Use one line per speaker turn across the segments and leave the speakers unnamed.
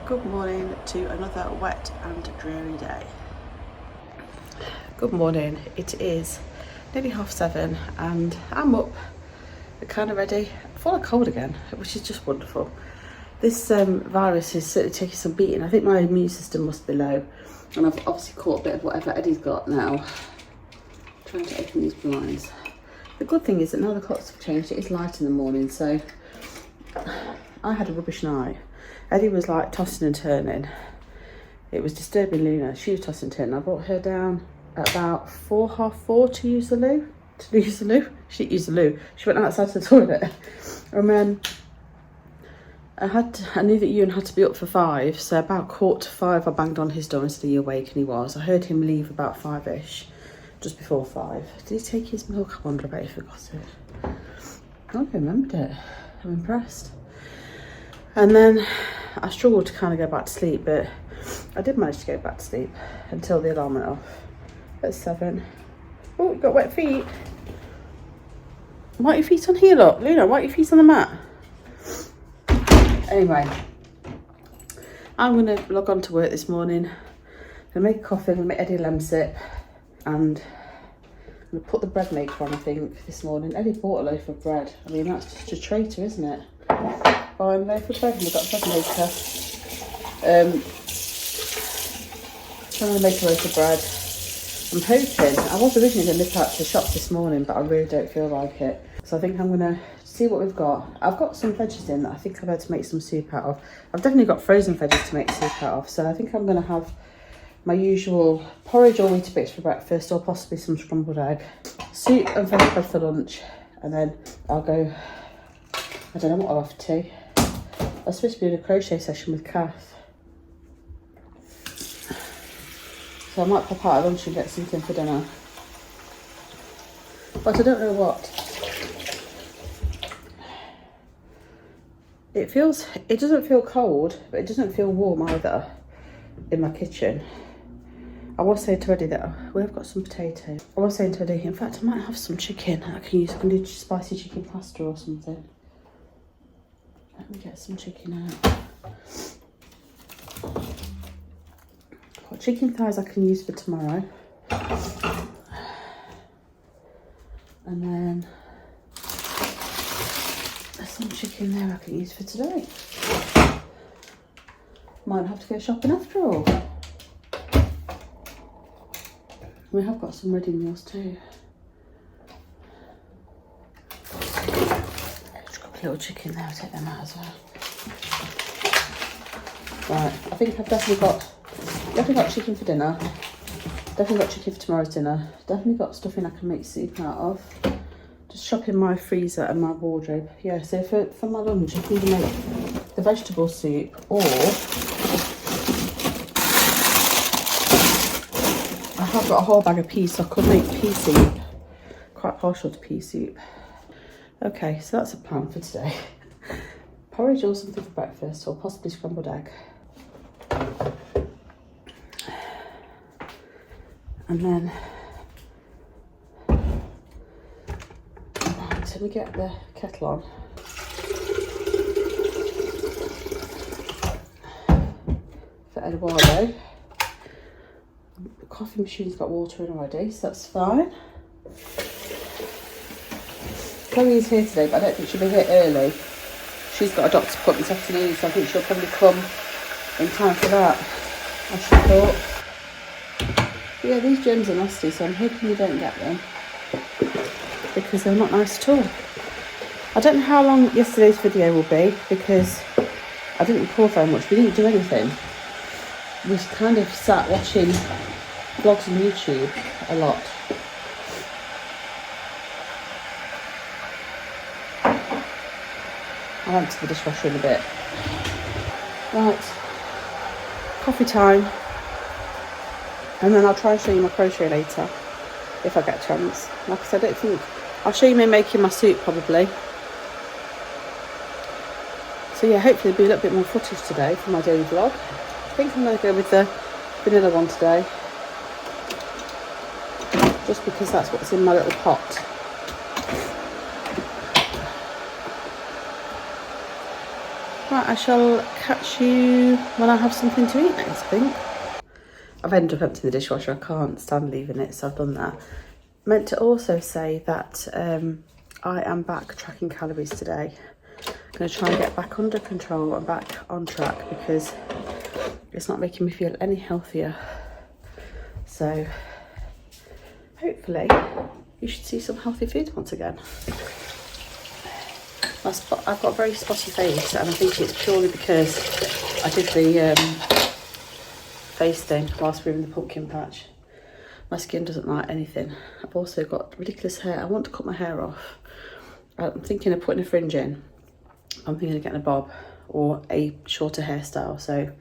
Good morning to another wet and dreary day. Good morning, it is nearly 7:30 and I'm up, kind of ready. I feel like cold again, which is just wonderful. This virus is certainly taking some beating. I think my immune system must be low, and I've obviously caught a bit of whatever Eddie's got now. Trying to open these blinds. The good thing is that now the clocks have changed, it is light in the morning, so I had a rubbish night. Eddie was like tossing and turning. It was disturbing Luna. She was tossing and turning. I brought her down at about 4:30 to use the loo. She didn't use the loo. She went outside to the toilet. And then I knew that Ewan had to be up for 5, so about 4:45 I banged on his door and said, "Are you awake?" And he was. I heard him leave about 5ish, just before 5. Did he take his milk? I wonder, I bet he forgot it. I remembered it. I'm impressed. And then I struggled to kind of go back to sleep, but I did manage to go back to sleep until the alarm went off at 7. Oh, you've got wet feet. Why are your feet on here, look? Luna, why are your feet on the mat? Anyway, I'm going to log on to work this morning. I'm going to make a coffee, I'm going to make Eddie a lemsip, and I'm going to put the bread maker on, I think, this morning. Eddie bought a loaf of bread. I mean, that's just a traitor, isn't it? Buying a loaf of bread, and we've got a bread maker. So I'm going to make a loaf of bread. I'm hoping, I was originally going to nip out to the shop this morning, but I really don't feel like it. So I think I'm going to see what we've got. I've got some veggies in that I think I'm going to make some soup out of. I've definitely got frozen veggies to make soup out of. So I think I'm going to have my usual porridge or Weetabix for breakfast, or possibly some scrambled egg. Soup and veg bread for lunch. And then I'll go, I don't know what I'll have for tea. I was supposed to be doing a crochet session with Kath. So I might pop out at lunch and get something for dinner. But I don't know what. It doesn't feel cold, but it doesn't feel warm either in my kitchen. I was saying to Eddie that we have got some potatoes. I was saying to Eddie, in fact, I might have some chicken I can use. I can do spicy chicken pasta or something. Let me get some chicken out. Got chicken thighs I can use for tomorrow. And then there's some chicken there I can use for today. Might have to go shopping after all. We have got some ready meals too. Just got a little chicken there, I'll take them out as well. Right, I think I've definitely got chicken for dinner. Definitely got chicken for tomorrow's dinner. Definitely got stuffing I can make soup out of. Just shopping my freezer and my wardrobe. Yeah, so for my lunch I can either make the vegetable soup, or I've got a whole bag of peas, so I could make pea soup. Quite partial to pea soup. Okay, so that's a plan for today. Porridge or something for breakfast, or possibly scrambled egg. And then, right, so we get the kettle on. For Eduardo. The coffee machine's got water in already, so that's fine. Chloe is here today, but I don't think she'll be here early. She's got a doctor's appointment this afternoon, so I think she'll probably come in time for that, I should have thought. But yeah, these germs are nasty, so I'm hoping you don't get them, because they're not nice at all. I don't know how long yesterday's video will be, because I didn't record very much. We didn't do anything. We kind of sat watching vlogs on YouTube a lot. I'll empty the dishwasher in a bit. Right, coffee time. And then I'll try and show you my crochet later, if I get a chance. Like I said, I don't think, I'll show you me making my soup probably. So yeah, hopefully there'll be a little bit more footage today for my daily vlog. I think I'm going to go with the vanilla one today. Just because that's what's in my little pot. Right, I shall catch you when I have something to eat next, I think. I've ended up emptying the dishwasher. I can't stand leaving it, so I've done that. Meant to also say that I am back tracking calories today. I'm going to try and get back under control and back on track because it's not making me feel any healthier. So hopefully you should see some healthy food once again. I've got a very spotty face, and I think it's purely because I did the face thing whilst we were in the pumpkin patch. My skin doesn't like anything. I've also got ridiculous hair. I want to cut my hair off. I'm thinking of putting a fringe in. I'm thinking of getting a bob or a shorter hairstyle. So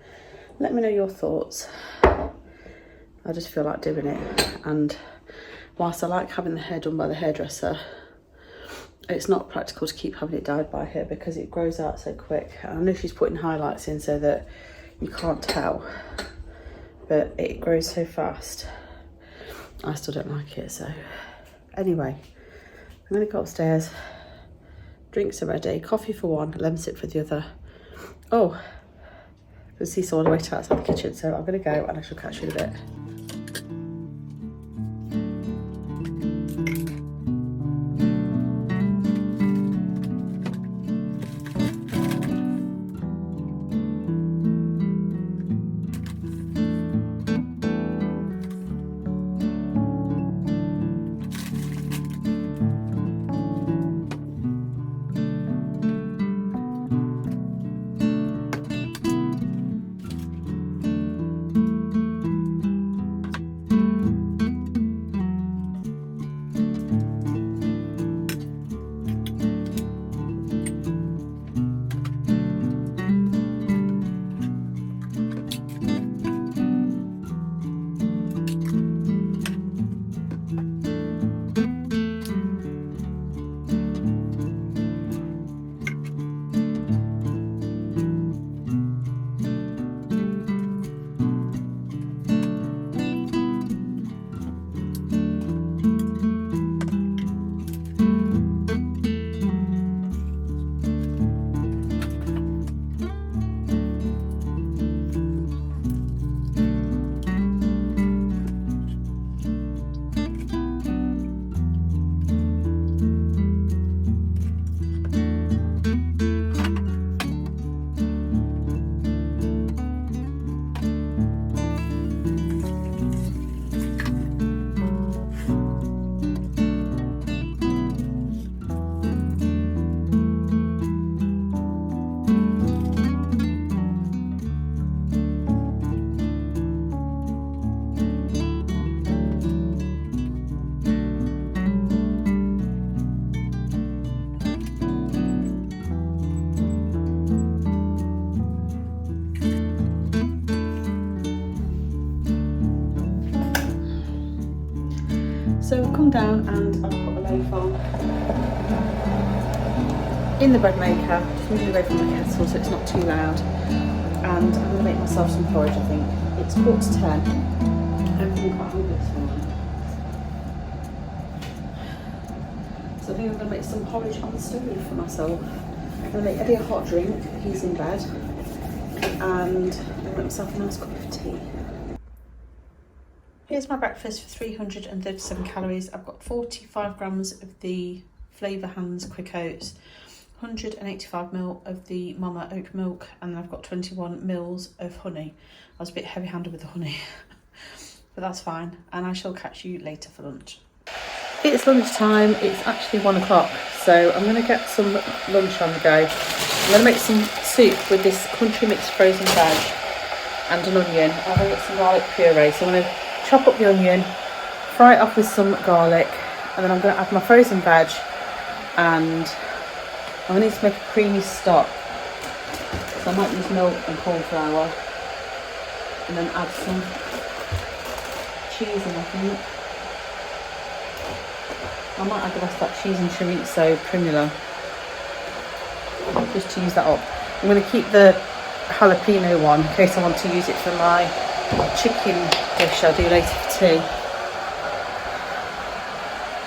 let me know your thoughts. I just feel like doing it. And whilst I like having the hair done by the hairdresser, it's not practical to keep having it dyed by her because it grows out so quick. I know she's putting highlights in so that you can't tell, but it grows so fast. I still don't like it. So anyway, I'm gonna go upstairs. Drinks are ready. Coffee for one, lemon sip for the other. Oh, I can see someone waiting outside the kitchen, so I'm gonna go and I shall catch you in a bit. So I've come down and I've put a loaf on in the bread maker, just moving away from the kettle so it's not too loud. And I'm going to make myself some porridge, I think. It's 9:45. I'm feeling quite hungry this morning. So I think I'm going to make some porridge on the stove for myself. I'm going to make Eddie a hot drink, he's in bed. And I'm going to make myself a nice cup of tea. Here's my breakfast for 337 calories. I've got 45 grams of the Flavour Hands Quick Oats, 185 ml of the Mama oat milk, and I've got 21 mils of honey. I was a bit heavy-handed with the honey, but that's fine. And I shall catch you later for lunch. It's lunchtime. It's actually 1 o'clock, so I'm going to get some lunch on the go. I'm going to make some soup with this country mixed frozen veg and an onion. I'm going to get some garlic puree, so I'm going to chop up the onion, fry it off with some garlic, and then I'm going to add my frozen veg, and I'm going to need to make a creamy stock. So I might use milk and cornflour, and then add some cheese in, I think. I might add the rest of that cheese and chorizo primula, just to use that up. I'm going to keep the jalapeno one in case I want to use it for my chicken dish I'll do later for tea.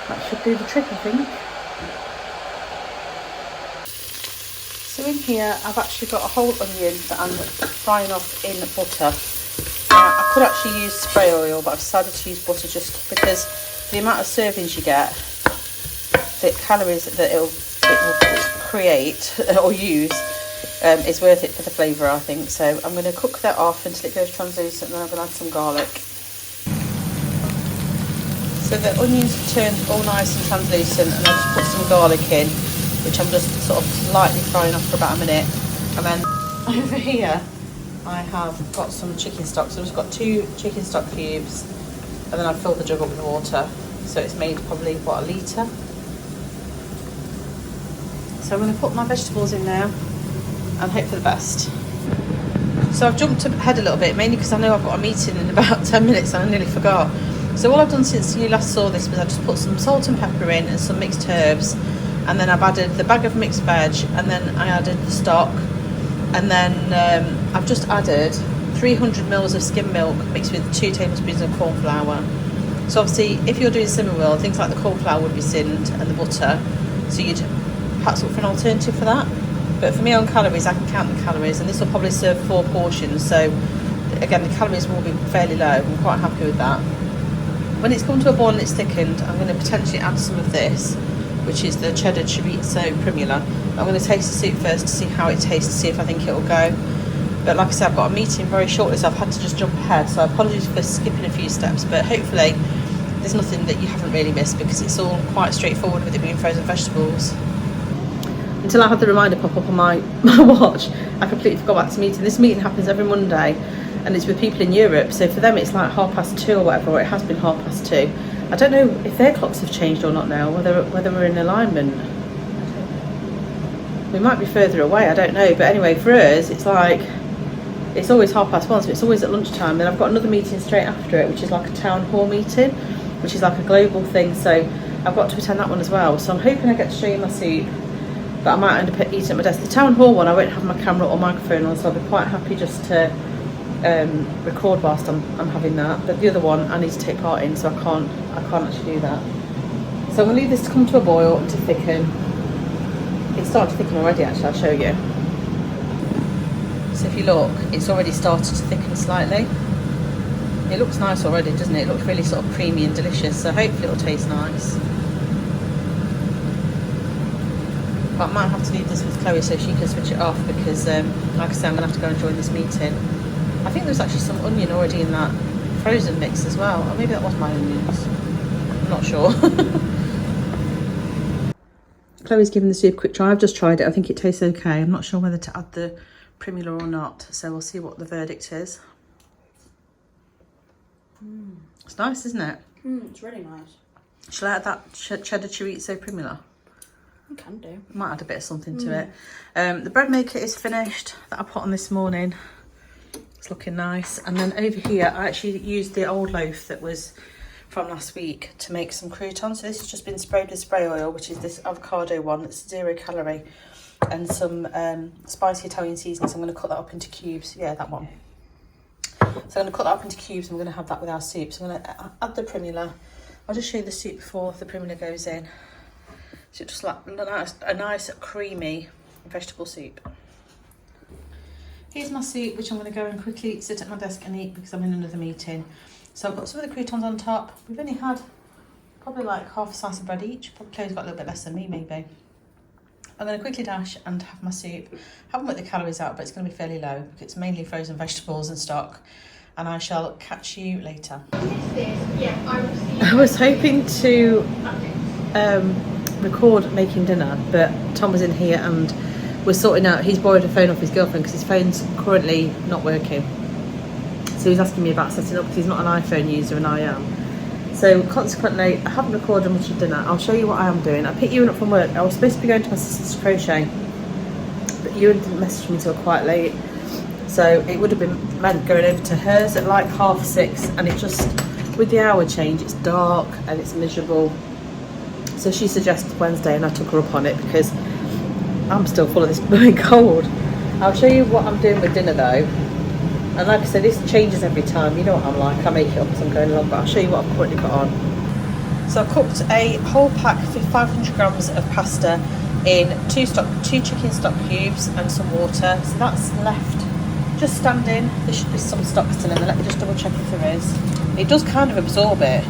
That should do the trick, I think. So in here I've actually got a whole onion that I'm frying off in butter. I could actually use spray oil, but I've decided to use butter just because the amount of servings you get, the calories that it will create or use is worth it for the flavour, I think. So I'm going to cook that off until it goes translucent, and then I'm going to add some garlic. So the onions have turned all nice and translucent, and I'll just put some garlic in, which I'm just sort of lightly frying off for about a minute. And then over here I have got some chicken stock. So I've just got 2 chicken stock cubes, and then I've filled the jug up with water. So it's made probably, what, a litre? So I'm going to put my vegetables in now and hope for the best. So I've jumped ahead a little bit, mainly because I know I've got a meeting in about 10 minutes and I nearly forgot. So all I've done since you last saw this was I just put some salt and pepper in and some mixed herbs, and then I've added the bag of mixed veg, and then I added the stock, and then I've just added 300 mils of skimmed milk mixed with 2 tablespoons of cornflour. So obviously if you're doing cinnamon roll, things like the cornflour would be sinned and the butter, so you'd perhaps look for an alternative for that. But for me on calories, I can count the calories, and this will probably serve 4 portions, so again the calories will be fairly low. I'm quite happy with that. When it's come to a boil and it's thickened, I'm going to potentially add some of this, which is the cheddar chorizo primula. I'm going to taste the soup first to see how it tastes, to see if I think it will go. But like I said, I've got a meeting very shortly, so I've had to just jump ahead. So apologies for skipping a few steps, but hopefully there's nothing that you haven't really missed, because it's all quite straightforward with it being frozen vegetables. Until I had the reminder pop up on my watch, I completely forgot about this meeting. This meeting happens every Monday, and it's with people in Europe, so for them it's like 2:30 or whatever, or it has been 2:30. I don't know if their clocks have changed or not now, whether we're in alignment. We might be further away, I don't know, but anyway, for us it's like, it's always 1:30, so it's always at lunchtime. Then I've got another meeting straight after it, which is like a town hall meeting, which is like a global thing, so I've got to attend that one as well. So I'm hoping I get to show you my soup, but I might end up eating at my desk. The town hall one, I won't have my camera or microphone on, so I'll be quite happy just to record whilst I'm having that. But the other one I need to take part in, so I can't actually do that. So I'm going to leave this to come to a boil and to thicken. It's started to thicken already, actually. I'll show you. So if you look, it's already started to thicken slightly. It looks nice already, doesn't it? It looks really sort of creamy and delicious, so hopefully it'll taste nice. But I might have to leave this with Chloe so she can switch it off, because like I said, I'm going to have to go and join this meeting. I think there's actually some onion already in that frozen mix as well, or maybe that was my onions. I'm not sure. Chloe's given the soup a quick try. I've just tried it. I think it tastes okay. I'm not sure whether to add the primula or not, so we'll see what the verdict is. It's nice, isn't it?
It's really nice.
Shall I add that cheddar chorizo primula?
You can do.
Might add a bit of something to it. The bread maker is finished, that I put on this morning. It's looking nice. And then over here, I actually used the old loaf that was from last week to make some croutons. So this has just been sprayed with spray oil, which is this avocado one that's 0 calorie, and some spicy Italian seasoning. So I'm going to cut that up into cubes. Yeah, that one. So I'm going to cut that up into cubes, and we're going to have that with our soup. So I'm going to add the primula. I'll just show you the soup before the primula goes in. So it's just like a nice creamy vegetable soup. Here's my soup, which I'm going to go and quickly sit at my desk and eat because I'm in another meeting. So I've got some of the croutons on top. We've only had probably like half a slice of bread each. Probably Chloe's got a little bit less than me, maybe. I'm going to quickly dash and have my soup. I haven't worked the calories out, but it's going to be fairly low because it's mainly frozen vegetables and stock. And I shall catch you later. I was hoping to record making dinner, but Tom was in here and we're sorting out, he's borrowed a phone off his girlfriend because his phone's currently not working. So he's asking me about setting up because he's not an iPhone user and I am. So consequently, I haven't recorded much of dinner. I'll show you what I am doing. I picked Ewan up from work. I was supposed to be going to my sister's crochet, but Ewan didn't message me till quite late. So it would have been meant going over to hers at like 6:30, and it just, with the hour change, it's dark and it's miserable. So she suggested Wednesday and I took her up on it because I'm still full of this blooming cold. I'll show you what I'm doing with dinner though. And like I said, this changes every time. You know what I'm like, I make it up as I'm going along, but I'll show you what I've currently got on. So I cooked a whole pack, 500 grams of pasta in two chicken stock cubes and some water. So that's left just standing. There should be some stock still in there. Let me just double check if there is. It does kind of absorb it,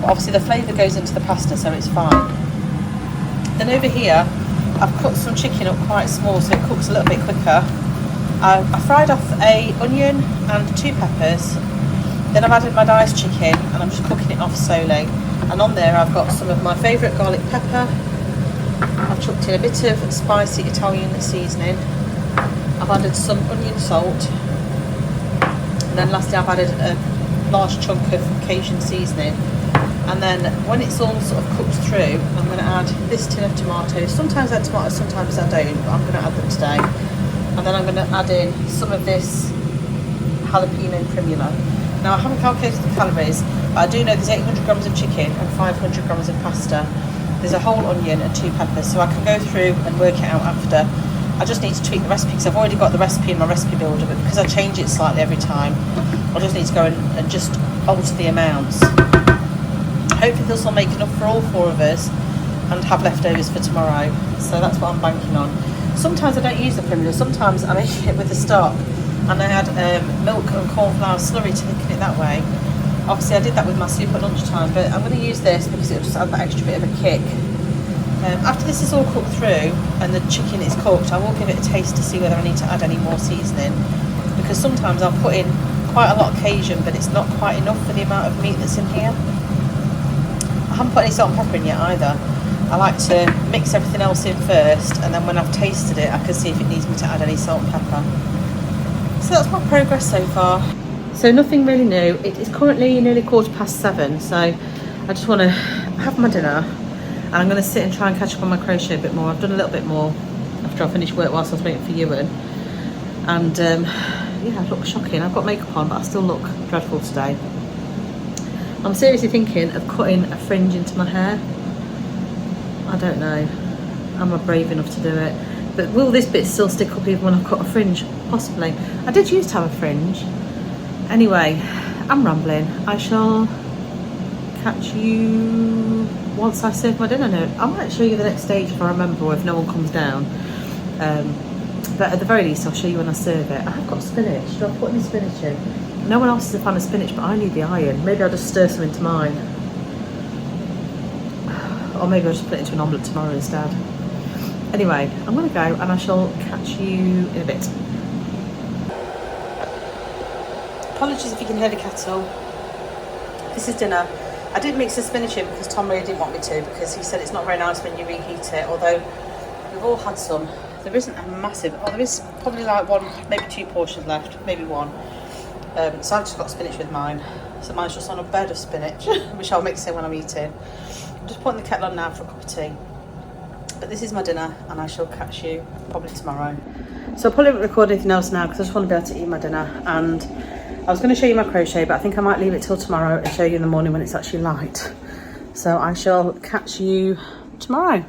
but obviously the flavour goes into the pasta, so it's fine. Then over here, I've cut some chicken up quite small so it cooks a little bit quicker. I fried off a onion and 2 peppers. Then I've added my diced chicken and I'm just cooking it off slowly. And on there I've got some of my favourite garlic pepper. I've chucked in a bit of spicy Italian seasoning. I've added some onion salt. And then lastly I've added a large chunk of Cajun seasoning. And then when it's all sort of cooked through, I'm going to add this tin of tomatoes. Sometimes I add tomatoes, sometimes I don't, but I'm going to add them today. And then I'm going to add in some of this jalapeno primula. Now I haven't calculated the calories, but I do know there's 800 grams of chicken and 500 grams of pasta. There's a whole onion and 2 peppers, so I can go through and work it out after. I just need to tweak the recipe because I've already got the recipe in my recipe builder, but because I change it slightly every time, I just need to go and just alter the amounts. Hopefully this will make enough for all 4 of us and have leftovers for tomorrow. So that's what I'm banking on. Sometimes I don't use the primula, sometimes I make it with the stock and I add milk and cornflour slurry to thicken it that way. Obviously I did that with my soup at lunchtime, but I'm going to use this because it'll just add that extra bit of a kick. After this is all cooked through and the chicken is cooked, I will give it a taste to see whether I need to add any more seasoning, because sometimes I'll put in quite a lot of Cajun but it's not quite enough for the amount of meat that's in here. I haven't put any salt and pepper in yet either. I like to mix everything else in first, and then when I've tasted it I can see if it needs me to add any salt and pepper. So that's my progress so far. So nothing really new. It is currently nearly 7:15, so I just want to have my dinner and I'm going to sit and try and catch up on my crochet a bit more. I've done a little bit more after I finished work whilst I was waiting for Ewan. And yeah, I look shocking. I've got makeup on but I still look dreadful today. I'm seriously thinking of cutting a fringe into my hair. I don't know. Am I brave enough to do it? But will this bit still stick up even when I've cut a fringe? Possibly. I did used to have a fringe. Anyway, I'm rambling. I shall catch you once I serve my dinner. No, I might show you the next stage if I remember or if no one comes down. But at the very least I'll show you when I serve it. I have got spinach. Should I put any spinach in? No one else is a fan of spinach, but I need the iron. Maybe I'll just stir some into mine. Or maybe I'll just put it into an omelette tomorrow instead. Anyway, I'm going to go and I shall catch you in a bit. Apologies if you can hear the kettle. This is dinner. I did mix the spinach in because Tom really didn't want me to, because he said it's not very nice when you reheat it, although we've all had some. There isn't a massive, oh there is probably like 1, maybe 2 portions left, maybe 1. So I've just got spinach with mine. So mine's just on a bed of spinach, which I'll mix in when I'm eating. I'm just putting the kettle on now for a cup of tea. But this is my dinner and I shall catch you probably tomorrow. So I'll probably won't record anything else now because I just want to be able to eat my dinner. And I was going to show you my crochet, but I think I might leave it till tomorrow and show you in the morning when it's actually light. So I shall catch you tomorrow.